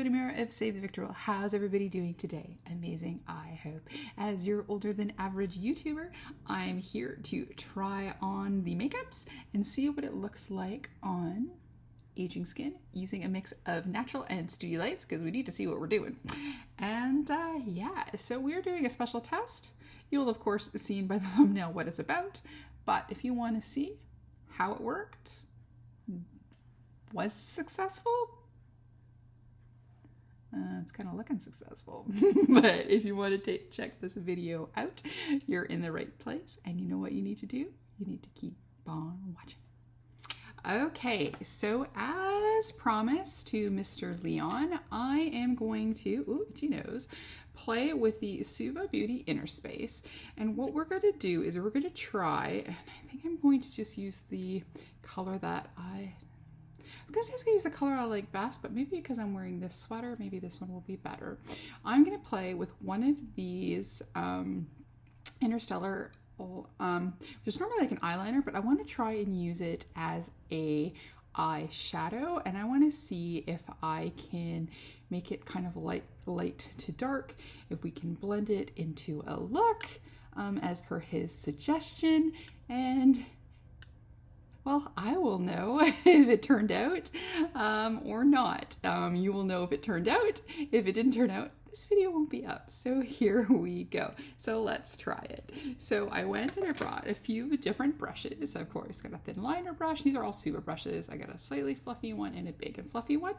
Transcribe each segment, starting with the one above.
Hello, Namira of Save the Victorial. How's everybody doing today? Amazing, I hope. As your older than average YouTuber, I'm here to try on the makeups and see what it looks like on aging skin using a mix of natural and studio lights because we need to see what we're doing. And yeah, so we're doing a special test. You'll of course seen by the thumbnail what it's about, but if you want to see how it worked, was successful? It's kind of looking successful, but if you want to check this video out, you're in the right place, and you know what you need to do? You need to keep on watching. Okay, so as promised to Mr. Leon, I am going to, ooh, itchy nose, play with the Suva Beauty Inner Space, and what we're going to do is we're going to try, and I think I'm going to just use the color that I was going to use the color I like best, but maybe because I'm wearing this sweater, maybe this one will be better. I'm going to play with one of these Interstellar, which is normally like an eyeliner, but I want to try and use it as a eyeshadow, and I want to see if I can make it kind of light to dark, if we can blend it into a look as per his suggestion, and well, I will know if it turned out or not. You will know if it turned out. If it didn't turn out, this video won't be up. So here we go. So let's try it. So I went and I brought a few different brushes. Of course, got a thin liner brush. These are all Suva brushes. I got a slightly fluffy one and a big and fluffy one.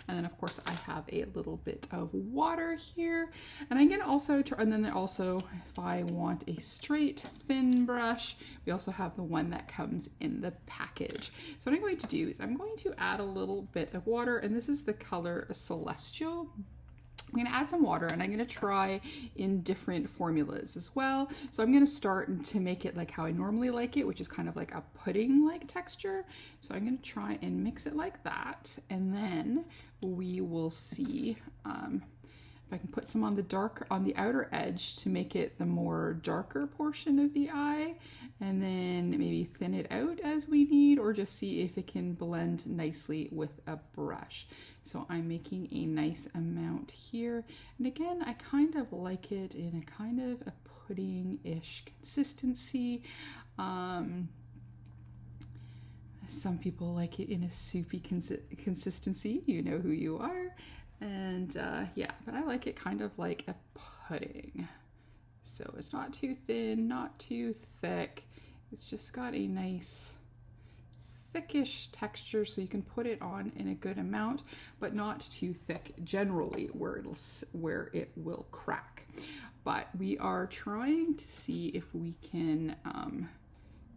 And then of course I have a little bit of water here. And I'm gonna also try, and then also if I want a straight thin brush, we also have the one that comes in the package. So what I'm going to do is I'm going to add a little bit of water, and this is the color Celestial. I'm going to add some water, and I'm going to try in different formulas as well. So I'm going to start to make it like how I normally like it, which is kind of like a pudding-like texture. So I'm going to try and mix it like that, and then we will see if I can put some on the outer edge to make it the more darker portion of the eye, and then maybe thin it out as we need, or just see if it can blend nicely with a brush. So I'm making a nice amount here. And again, I kind of like it in a kind of a pudding-ish consistency. Some people like it in a soupy consistency. You know who you are. And yeah, but I like it kind of like a pudding. So it's not too thin, not too thick. It's just got a nice thickish texture, so you can put it on in a good amount, but not too thick generally where it will crack. But we are trying to see if we can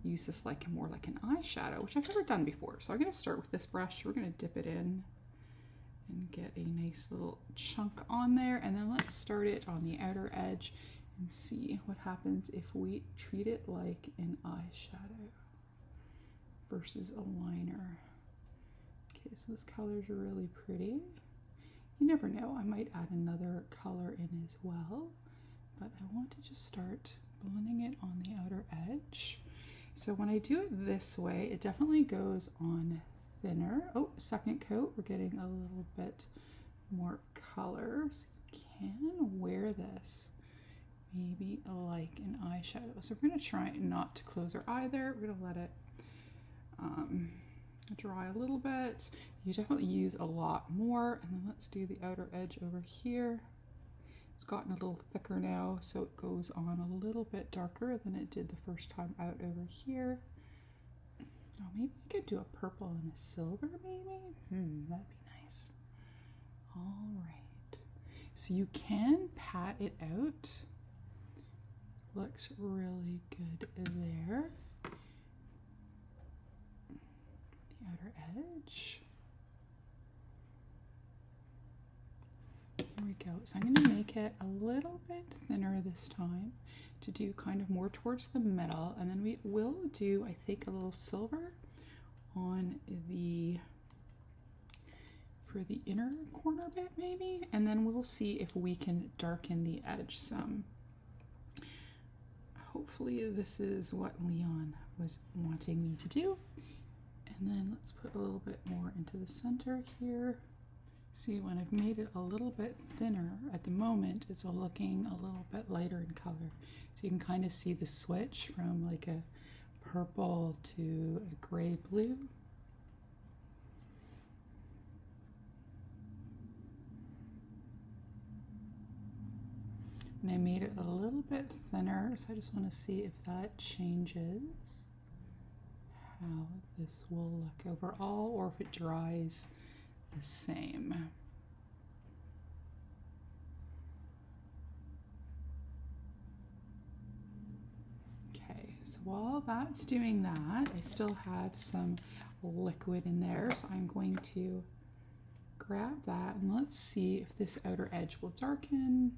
use this like more like an eyeshadow, which I've never done before. So I'm going to start with this brush. We're going to dip it in and get a nice little chunk on there, and then let's start it on the outer edge and see what happens if we treat it like an eyeshadow versus a liner. Okay, so this color is really pretty. You never know, I might add another color in as well, but I want to just start blending it on the outer edge. So when I do it this way, it definitely goes on thinner. Oh, second coat, we're getting a little bit more color, so you can wear this maybe like an eyeshadow. So we're going to try not to close our eye there. We're going to let it dry a little bit. You definitely use a lot more, and then let's do the outer edge over here. It's gotten a little thicker now, so it goes on a little bit darker than it did the first time out over here. Oh, maybe I could do a purple and a silver, maybe? That'd be nice. All right. So you can pat it out. Looks really good there. The outer edge. Here we go. So I'm going to make it a little bit thinner this time to do kind of more towards the middle, and then we will do, I think, a little silver on for the inner corner bit maybe, and then we'll see if we can darken the edge some. Hopefully this is what Leon was wanting me to do. And then let's put a little bit more into the center here. See, when I've made it a little bit thinner, at the moment it's looking a little bit lighter in color. So you can kind of see the switch from like a purple to a gray blue. And I made it a little bit thinner, so I just want to see if that changes how this will look overall, or if it dries the same. Okay, so while that's doing that, I still have some liquid in there, so I'm going to grab that and let's see if this outer edge will darken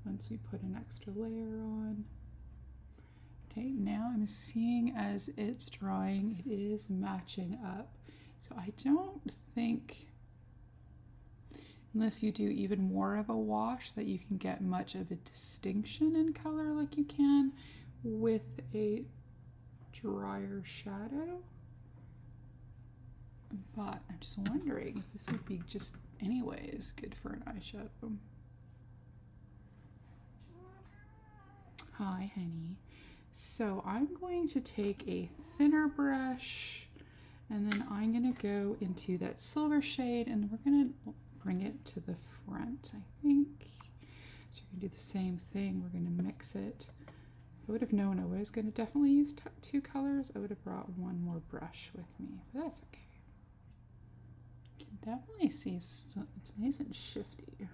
once we put an extra layer on. Okay, now I'm seeing as it's drying, it is matching up. So I don't think, unless you do even more of a wash, that you can get much of a distinction in color like you can with a drier shadow. But I'm just wondering if this would be just anyways good for an eyeshadow. Hi, honey. So I'm going to take a thinner brush and then I'm going to go into that silver shade and we're going to bring it to the front, I think. So we're going to do the same thing. We're going to mix it. If I would have known I was going to definitely use two colors, I would have brought one more brush with me, but that's okay. You can definitely see it's nice and shifty.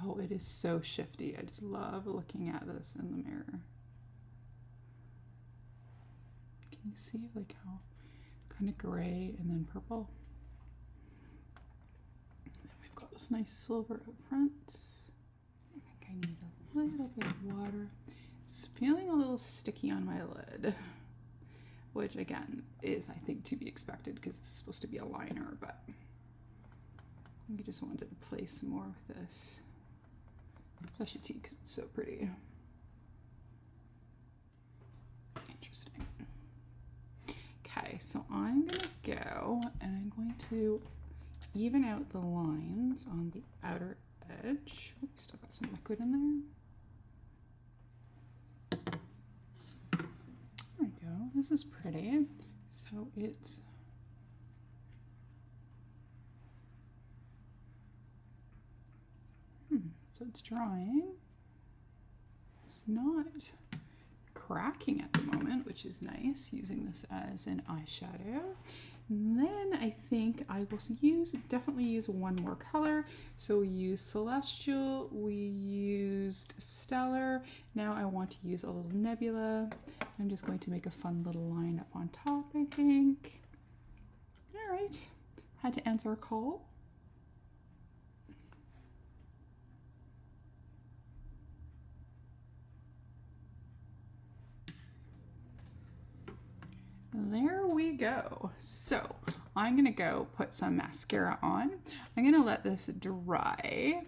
Oh, it is so shifty. I just love looking at this in the mirror. Can you see like how kind of gray and then purple? And then we've got this nice silver up front. I think I need a little bit of water. It's feeling a little sticky on my lid, which again is, I think, to be expected because this is supposed to be a liner, but I just wanted to play some more with this. Plus your tea because it's so pretty. Interesting. Okay, so I'm gonna go and I'm going to even out the lines on the outer edge. Oh, we still got some liquid in there. There we go. This is pretty. So it's so it's drying. It's not cracking at the moment, which is nice, using this as an eyeshadow. And then I think I will definitely use one more color. So we used Celestial, we used Stellar. Now I want to use a little Nebula. I'm just going to make a fun little line up on top, I think. All right, had to answer a call. There we go. So I'm gonna go put some mascara on. I'm gonna let this dry.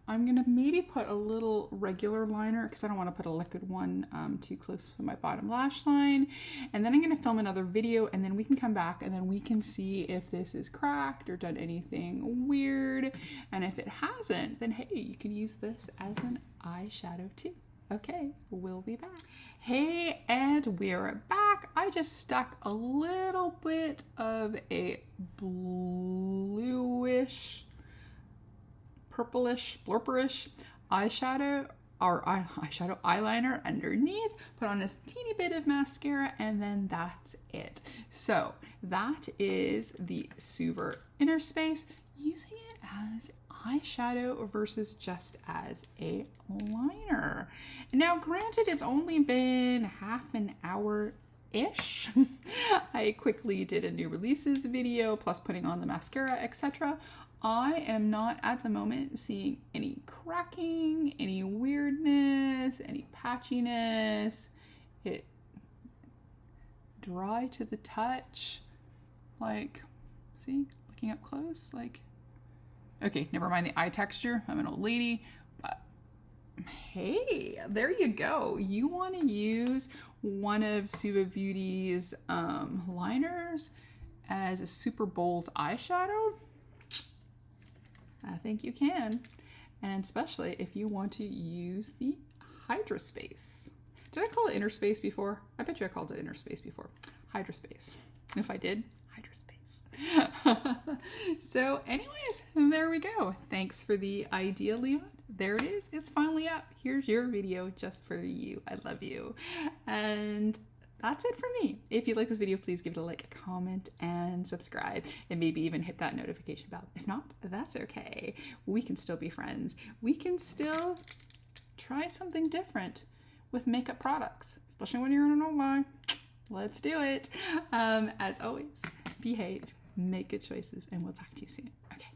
I'm gonna maybe put a little regular liner because I don't want to put a liquid one too close to my bottom lash line. And then I'm gonna film another video and then we can come back and then we can see if this is cracked or done anything weird. And if it hasn't, then hey, you can use this as an eyeshadow too. Okay, we'll be back. Hey, and we're back. I just stuck a little bit of a bluish, purplish, blurperish eyeshadow eyeliner underneath, put on a teeny bit of mascara, and then that's it. So that is the Suva Hydra Space, using it as eyeshadow versus just as a liner. Now granted, it's only been half an hour-ish. I quickly did a new releases video plus putting on the mascara, etc. I am not at the moment seeing any cracking, any weirdness, any patchiness. It dry to the touch, like, see, looking up close, like, Okay, never mind the eye texture. I'm an old lady. But hey, there you go. You want to use one of Suva Beauty's liners as a super bold eyeshadow? I think you can. And especially if you want to use the Hydra Space. Did I call it Inner Space before? I bet you I called it Inner Space before. Hydra Space. And if I did, Hydra Space. So anyways, there we go. Thanks for the idea, Leon. There it is. It's finally up. Here's your video just for you. I love you. And that's it for me. If you like this video, please give it a like, a comment, and subscribe, and maybe even hit that notification bell. If not, that's okay. We can still be friends. We can still try something different with makeup products, especially when you're in a no-buy. Let's do it. As always, behave, make good choices, and we'll talk to you soon. Okay.